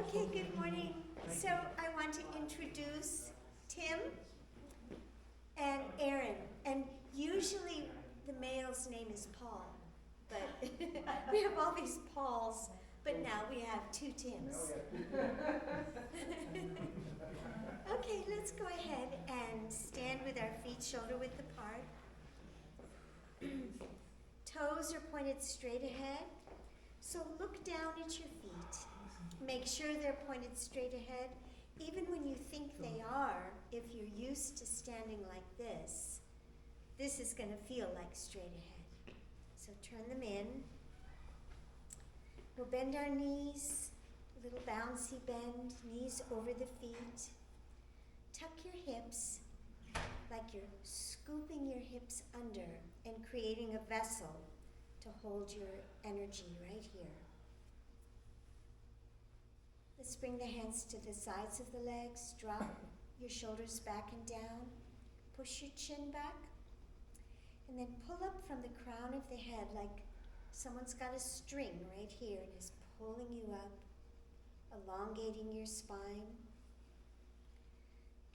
Okay, good morning. So I want to introduce Tim and Aaron. And usually the male's name is Paul, but we have all these Pauls, but now we have two Tims. Okay, let's go ahead and stand with our feet shoulder width apart. Toes are pointed straight ahead. So look down at your feet. Make sure they're pointed straight ahead. Even when you think they are, if you're used to standing like this is going to feel like straight ahead. So turn them in. We'll bend our knees, a little bouncy bend, knees over the feet. Tuck your hips like you're scooping your hips under and creating a vessel to hold your energy right here. Let's bring the hands to the sides of the legs. Drop your shoulders back and down. Push your chin back. And then pull up from the crown of the head like someone's got a string right here and is pulling you up, elongating your spine.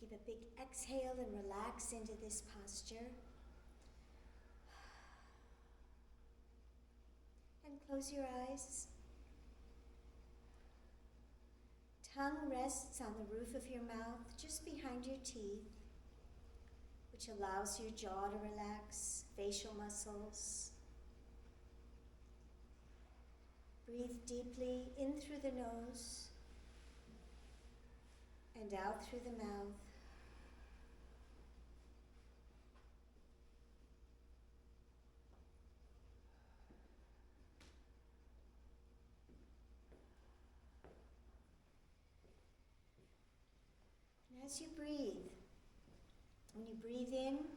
Give a big exhale and relax into this posture. And close your eyes. Tongue rests on the roof of your mouth, just behind your teeth, which allows your jaw to relax, facial muscles. Breathe deeply in through the nose and out through the mouth. And as you breathe, when you breathe in,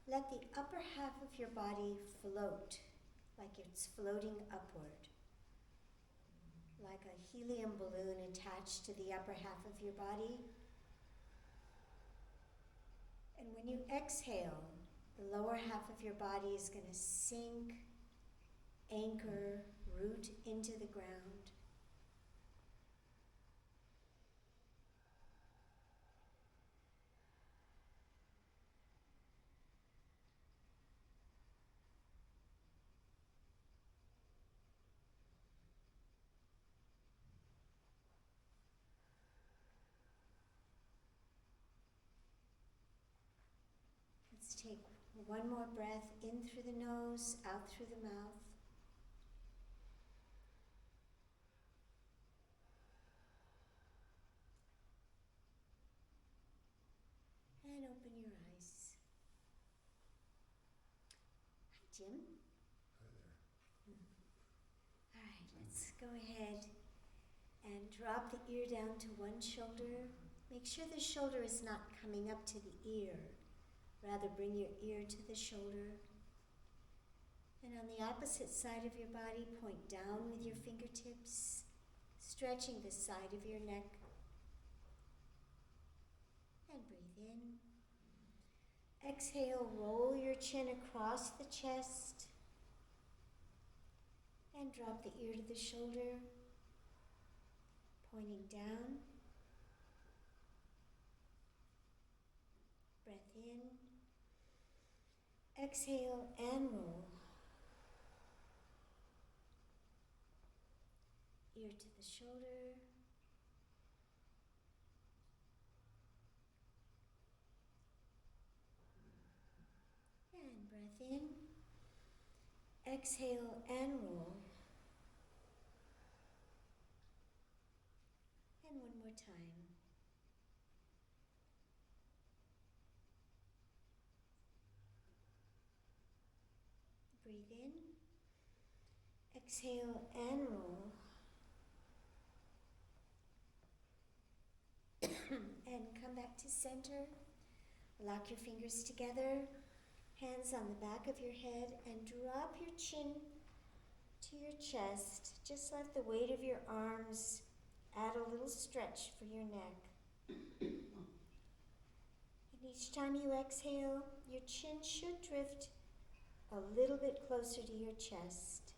let the upper half of your body float, like it's floating upward, like a helium balloon attached to the upper half of your body. And when you exhale, the lower half of your body is going to sink, anchor, root into the ground. Let's take one more breath in through the nose, out through the mouth. And open your eyes. Hi, Jim. Hi there. All right, let's go ahead and drop the ear down to one shoulder. Make sure the shoulder is not coming up to the ear. Rather, bring your ear to the shoulder. And on the opposite side of your body, point down with your fingertips, stretching the side of your neck. And breathe in. Exhale, roll your chin across the chest. And drop the ear to the shoulder, pointing down. Breath in. Exhale and roll. Ear to the shoulder. And breath in. Exhale and roll. And one more time. Breathe in. Exhale and roll. And come back to center. Lock your fingers together. Hands on the back of your head and drop your chin to your chest. Just let the weight of your arms add a little stretch for your neck. And each time you exhale, your chin should drift a little bit closer to your chest.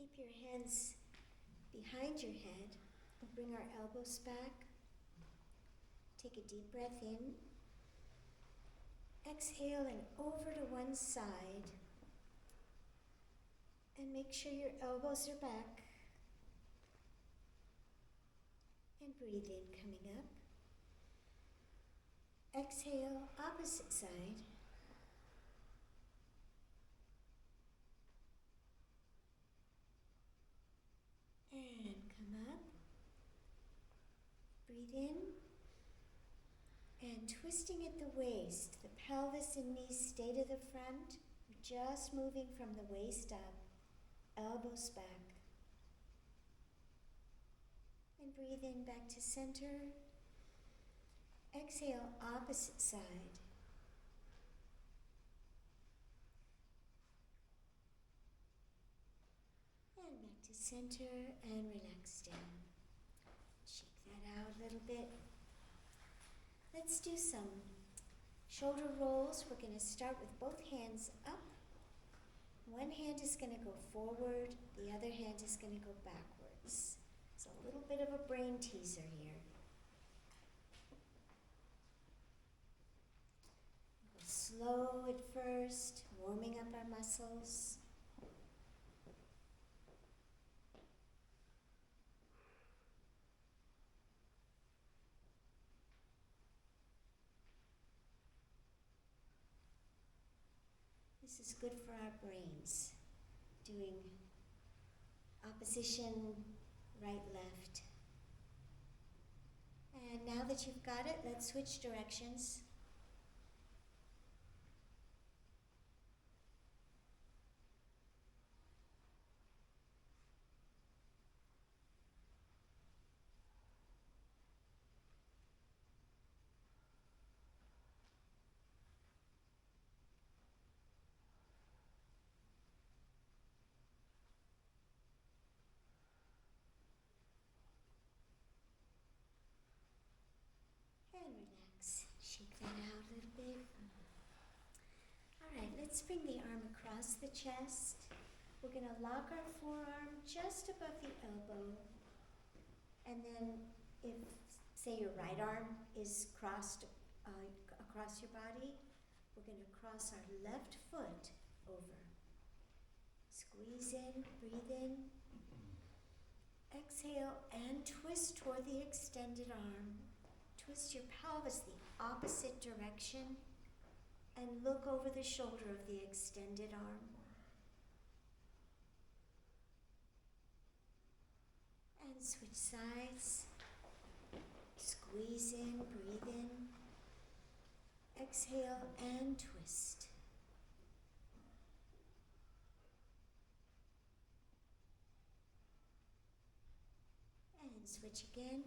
Keep your hands behind your head. Bring our elbows back. Take a deep breath in. Exhale and over to one side. And make sure your elbows are back. And breathe in, coming up. Exhale, opposite side. And come up. Breathe in. And twisting at the waist, the pelvis and knees stay to the front. We're just moving from the waist up, elbows back. And breathe in back to center. Exhale, opposite side. And back to center and relax down. Shake that out a little bit. Let's do some shoulder rolls. We're going to start with both hands up. One hand is going to go forward, the other hand is going to go backwards. It's a little bit of a brain teaser here. Go slow at first, warming up our muscles. This is good for our brains, doing opposition, right, left. And now that you've got it, let's switch directions. And relax. Shake that out a little bit. Alright, let's bring the arm across the chest. We're going to lock our forearm just above the elbow. And then if, say, your right arm is crossed across your body, we're going to cross our left foot over. Squeeze in, breathe in. Exhale and twist toward the extended arm. Twist your pelvis the opposite direction and look over the shoulder of the extended arm. And switch sides. Squeeze in, breathe in. Exhale and twist. And switch again.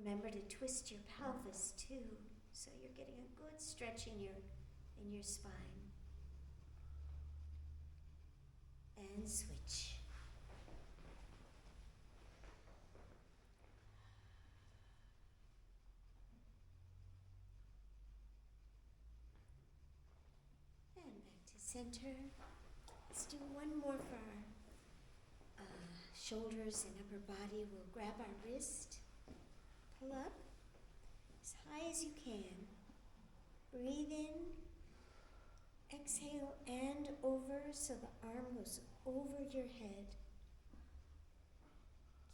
Remember to twist your pelvis too, so you're getting a good stretch in your spine. And switch. And back to center. Let's do one more for our shoulders and upper body. We'll grab our wrist. Pull up as high as you can. Breathe in. Exhale and over so the arm goes over your head.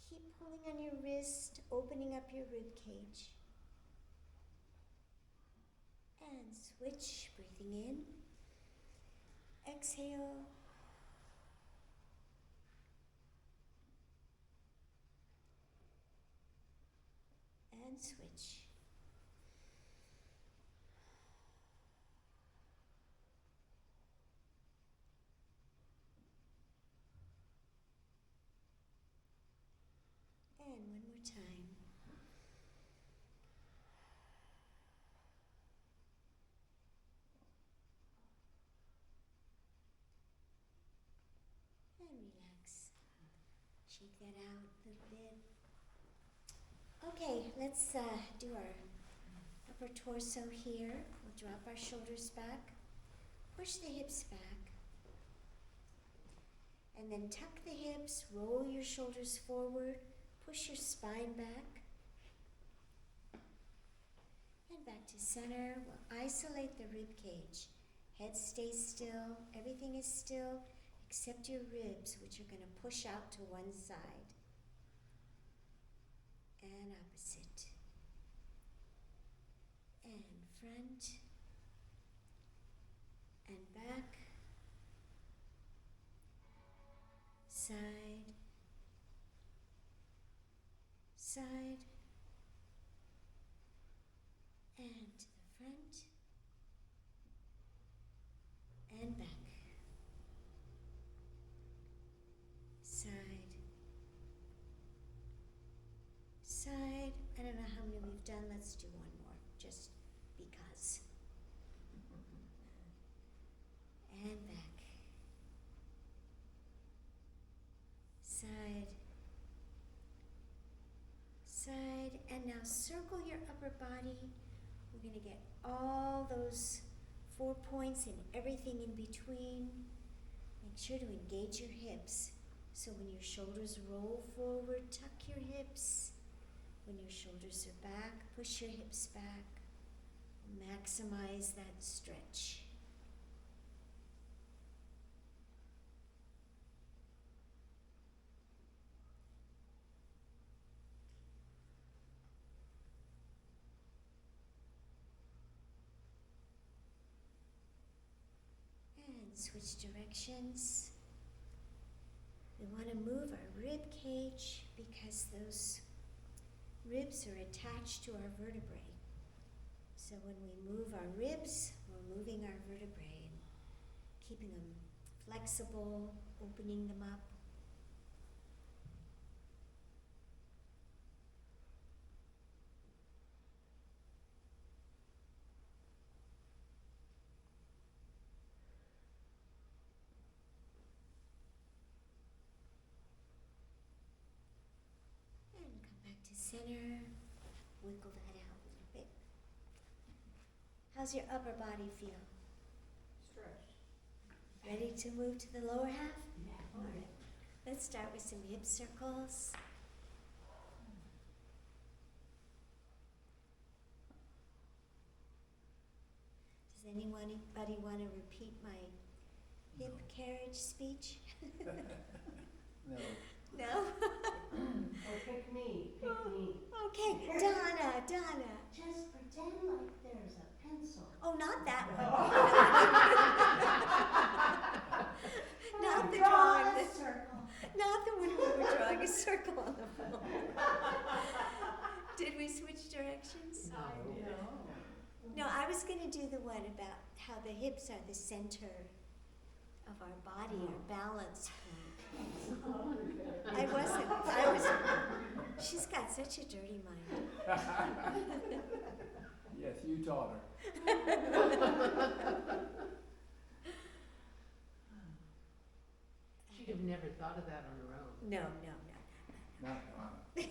Keep pulling on your wrist, opening up your rib cage. And switch, breathing in. Exhale. And switch. And one more time. And relax. Shake that out a little bit. Okay, let's do our upper torso here. We'll drop our shoulders back, push the hips back, and then tuck the hips, roll your shoulders forward, push your spine back, and back to center. We'll isolate the rib cage. Head stays still, everything is still except your ribs, which are going to push out to one side and opposite, and front and back, side, side, and to the front and back, side, side. I don't know how many we've done. Let's do one more, just because. And back, side, side, and now circle your upper body. We're going to get all those 4 points and everything in between. Make sure to engage your hips. So when your shoulders roll forward, tuck your hips. When your shoulders are back, push your hips back. Maximize that stretch. And switch directions. We want to move our rib cage because those ribs are attached to our vertebrae. So when we move our ribs, we're moving our vertebrae and keeping them flexible, opening them up. And come back to center. Wiggle that out a little bit. How's your upper body feel? Stretch. Ready to move to the lower half? Yeah. All right. Let's start with some hip circles. Does anybody want to repeat my hip carriage speech? No. No? Or pick me. Okay, Donna. Just pretend like there's a pencil. Oh, not that one. Not the Draw drawing. a circle. Not the one where we're drawing a circle on the floor. Did we switch directions? No. No, I was going to do the one about how the hips are the center of our body, our balance point. I was. She's got such a dirty mind. Yes, you taught her. She'd have never thought of that on her own. No. Not Donna.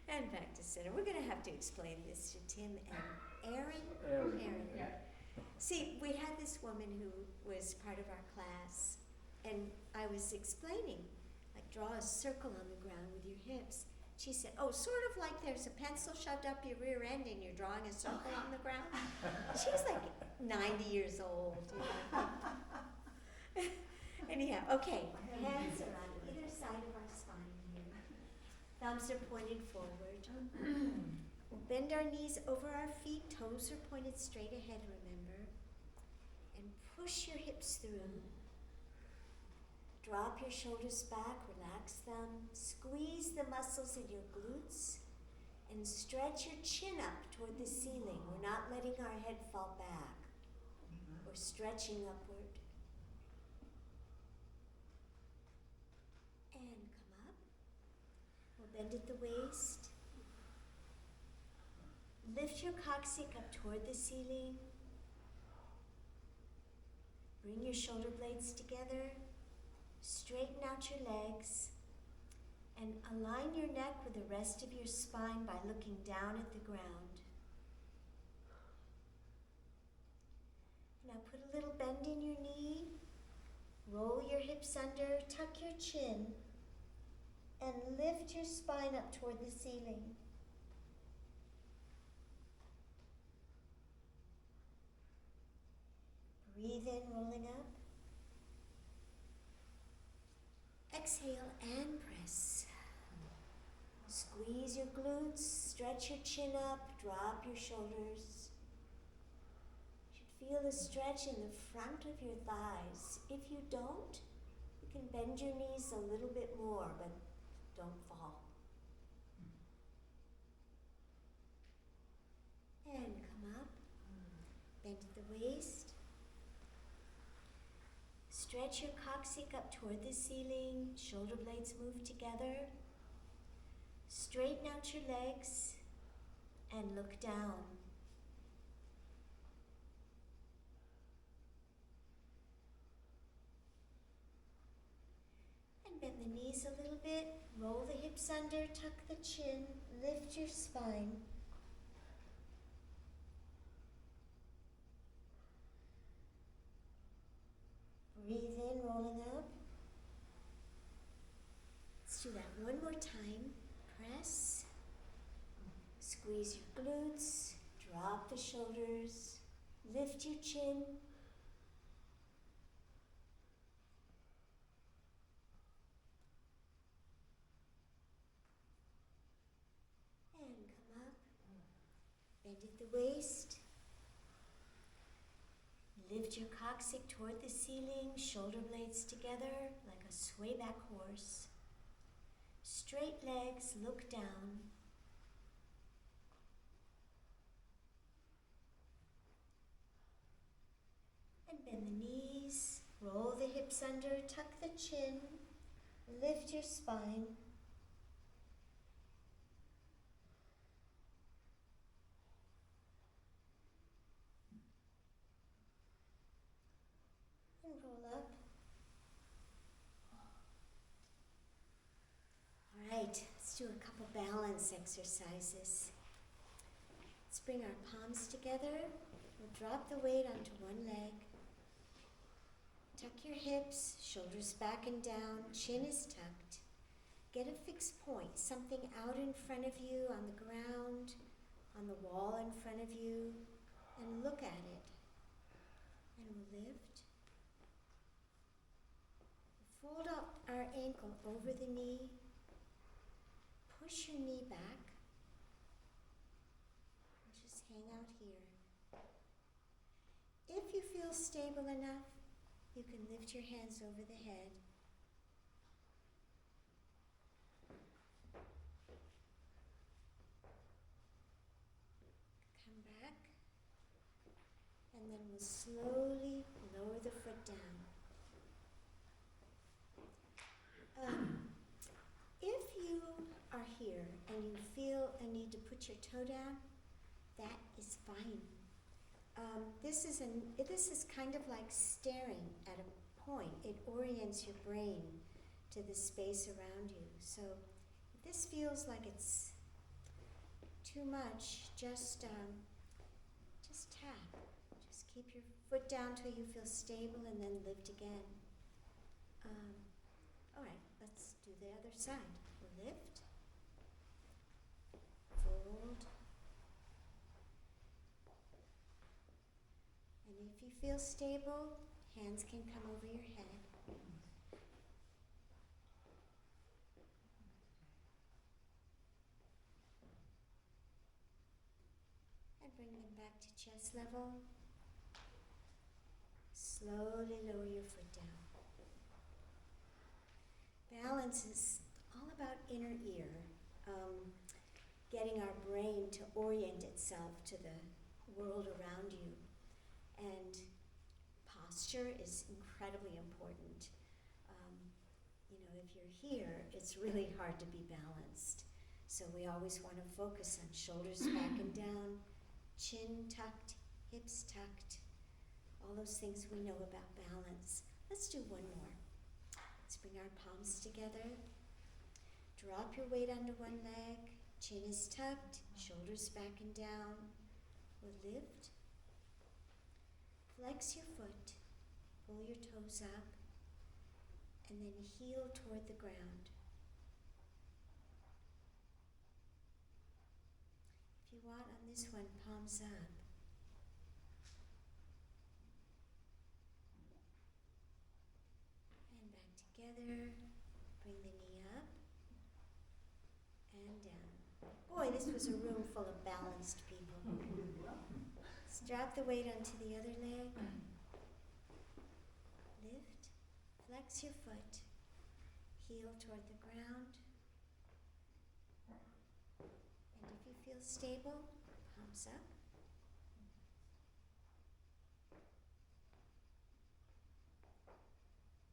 And back to center. We're going to have to explain this to Tim and Aaron. Aaron. Yeah. See, we had this woman who was part of our class, and I was explaining, like, draw a circle on the ground with your hips. She said, oh, sort of like there's a pencil shoved up your rear end and you're drawing a circle on the ground. She was like 90 years old. You know? Anyhow, okay, hands are on either side of our spine here. Thumbs are pointed forward. We'll bend our knees over our feet, toes are pointed straight ahead, remember. And push your hips through. Drop your shoulders back, relax them. Squeeze the muscles in your glutes and stretch your chin up toward the ceiling. We're not letting our head fall back. We're stretching upward. And come up. We'll bend at the waist. Lift your coccyx up toward the ceiling. Bring your shoulder blades together. Straighten out your legs. And align your neck with the rest of your spine by looking down at the ground. Roll your hips under, tuck your chin, and lift your spine up toward the ceiling. Breathe in, rolling up. Exhale and press. Squeeze your glutes, stretch your chin up, drop your shoulders. You should feel the stretch in the front of your thighs. If you don't, you can bend your knees a little bit more, but don't fall. And come up, bend at the waist. Stretch your coccyx up toward the ceiling, shoulder blades move together. Straighten out your legs and look down. And bend the knees a little bit, roll the hips under, tuck the chin, lift your spine. Breathe in, rolling up. Let's do that one more time. Press. Squeeze your glutes. Drop the shoulders. Lift your chin. And come up. Bend at the waist. Lift your coccyx toward the ceiling, shoulder blades together like a swayback horse. Straight legs, look down. And bend the knees, roll the hips under, tuck the chin, lift your spine. And roll up. All right, let's do a couple balance exercises. Let's bring our palms together. We'll drop the weight onto one leg. Tuck your hips, shoulders back and down, chin is tucked. Get a fixed point, something out in front of you, on the ground, on the wall in front of you, and look at it. And we'll lift. Fold up our ankle over the knee. Push your knee back. And just hang out here. If you feel stable enough, you can lift your hands over the head. Come back. And then we'll slowly lower the foot down. If you are here and you feel a need to put your toe down, that is fine. This is kind of like staring at a point. It orients your brain to the space around you. So if this feels like it's too much, just tap. Just keep your foot down till you feel stable and then lift again. All right, let's do the other side. Lift, fold, and if you feel stable, hands can come over your head. And bring them back to chest level. Slowly lower your foot down. Balance is all about inner ear, getting our brain to orient itself to the world around you. And posture is incredibly important. If you're here, it's really hard to be balanced. So we always want to focus on shoulders back and down, chin tucked, hips tucked, all those things we know about balance. Let's do one more. Let's bring our palms together. Drop your weight onto one leg. Chin is tucked, shoulders back and down. We'll lift. Flex your foot. Pull your toes up. and then heel toward the ground. If you want on this one, palms up. And back together. Bring the knee up and down. Boy, this was a room full of balanced people. Let's drop the weight onto the other leg. Lift, flex your foot, heel toward the ground. And if you feel stable, palms up.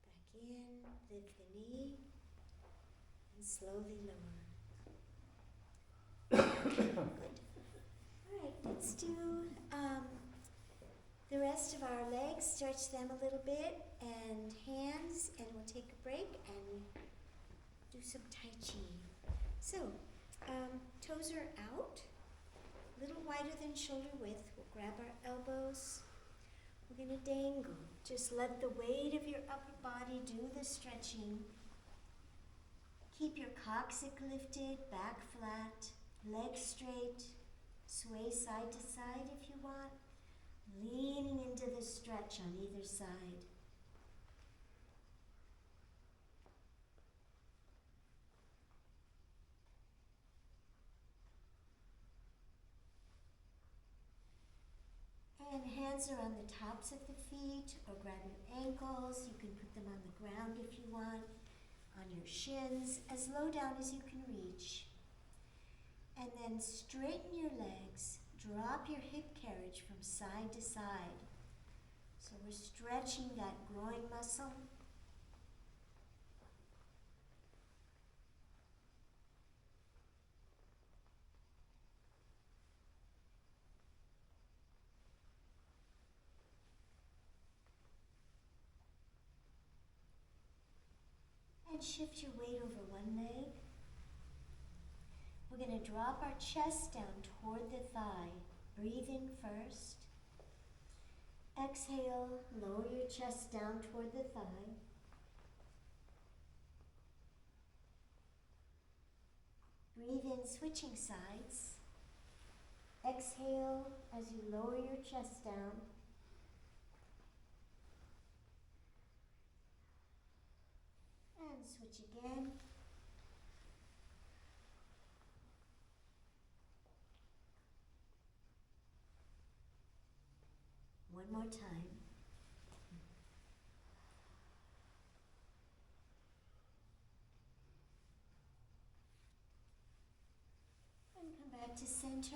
Back in, lift the knee, and slowly lower. Good. All right, let's do the rest of our legs. Stretch them a little bit, and hands, and we'll take a break and do some Tai Chi. So, toes are out, a little wider than shoulder width. We'll grab our elbows. We're going to dangle. Just let the weight of your upper body do the stretching. Keep your coccyx lifted, back flat, legs straight. Sway side to side if you want, leaning into the stretch on either side. And hands are on the tops of the feet, or grab your ankles. You can put them on the ground if you want, on your shins, as low down as you can reach. And then straighten your legs. Drop your hip carriage from side to side. So we're stretching that groin muscle. And shift your weight over one leg. We're going to drop our chest down toward the thigh. Breathe in first. Exhale, lower your chest down toward the thigh. Breathe in, switching sides. Exhale as you lower your chest down. And switch again. One more time. And come back to center.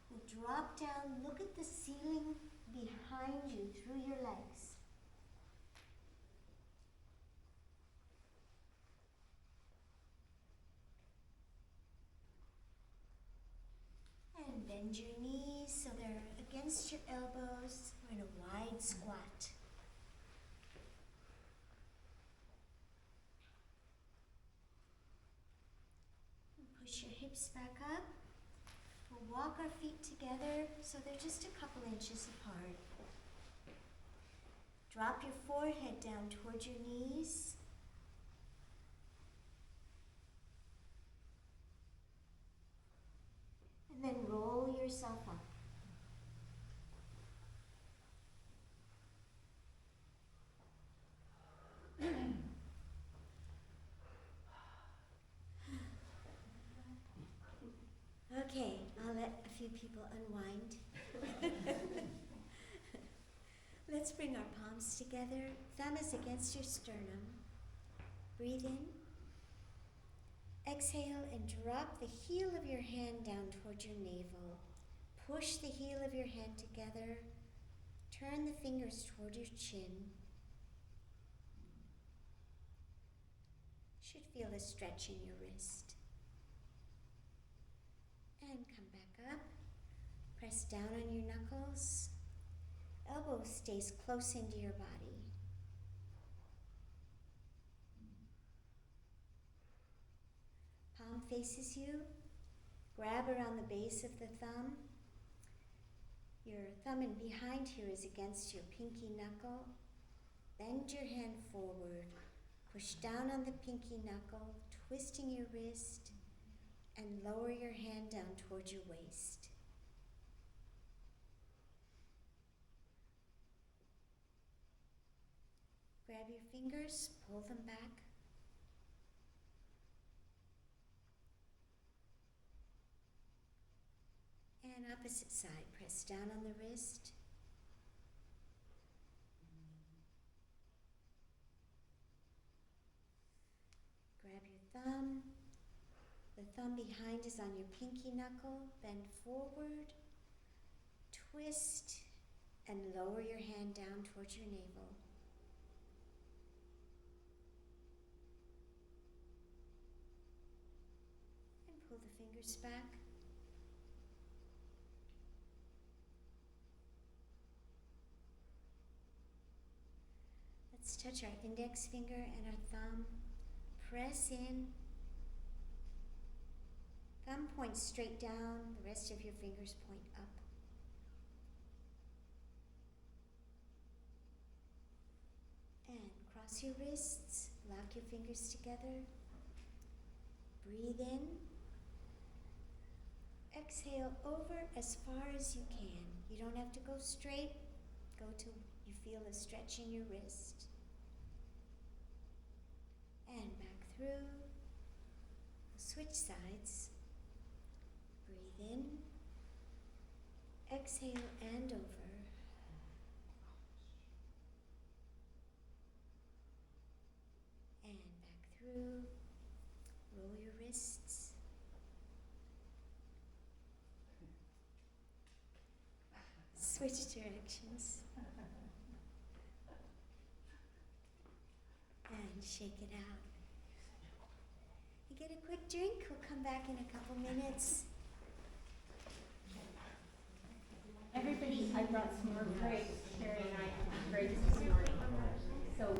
We'll drop down, look at the ceiling behind you through your legs. And bend your knees so they're against your elbows. We're in a wide squat. And push your hips back up. We'll walk our feet together so they're just a couple inches apart. Drop your forehead down towards your knees. And then roll yourself up. Okay, I'll let a few people unwind. Let's bring our palms together. Thumb is against your sternum. Breathe in. Exhale and drop the heel of your hand down toward your navel. Push the heel of your hand together. Turn the fingers toward your chin. Should feel a stretch in your wrist. And come back up. Press down on your knuckles. Elbow stays close into your body. Palm faces you. Grab around the base of the thumb. Your thumb and behind here is against your pinky knuckle. Bend your hand forward. Push down on the pinky knuckle, twisting your wrist, and lower your hand down towards your waist. Grab your fingers, pull them back. And opposite side, press down on the wrist. Grab your thumb. The thumb behind is on your pinky knuckle. Bend forward, twist, and lower your hand down towards your navel. And pull the fingers back. Let's touch our index finger and our thumb. Press in. Thumb points straight down, the rest of your fingers point up. And cross your wrists, lock your fingers together. Breathe in. Exhale over as far as you can. You don't have to go straight. Go till you feel a stretch in your wrist. And back through. Switch sides. Breathe in. Exhale and over. And back through. Roll your wrists. Switch directions. And shake it out. You get a quick drink, we'll come back in a couple minutes. Everybody, I brought some more grapes.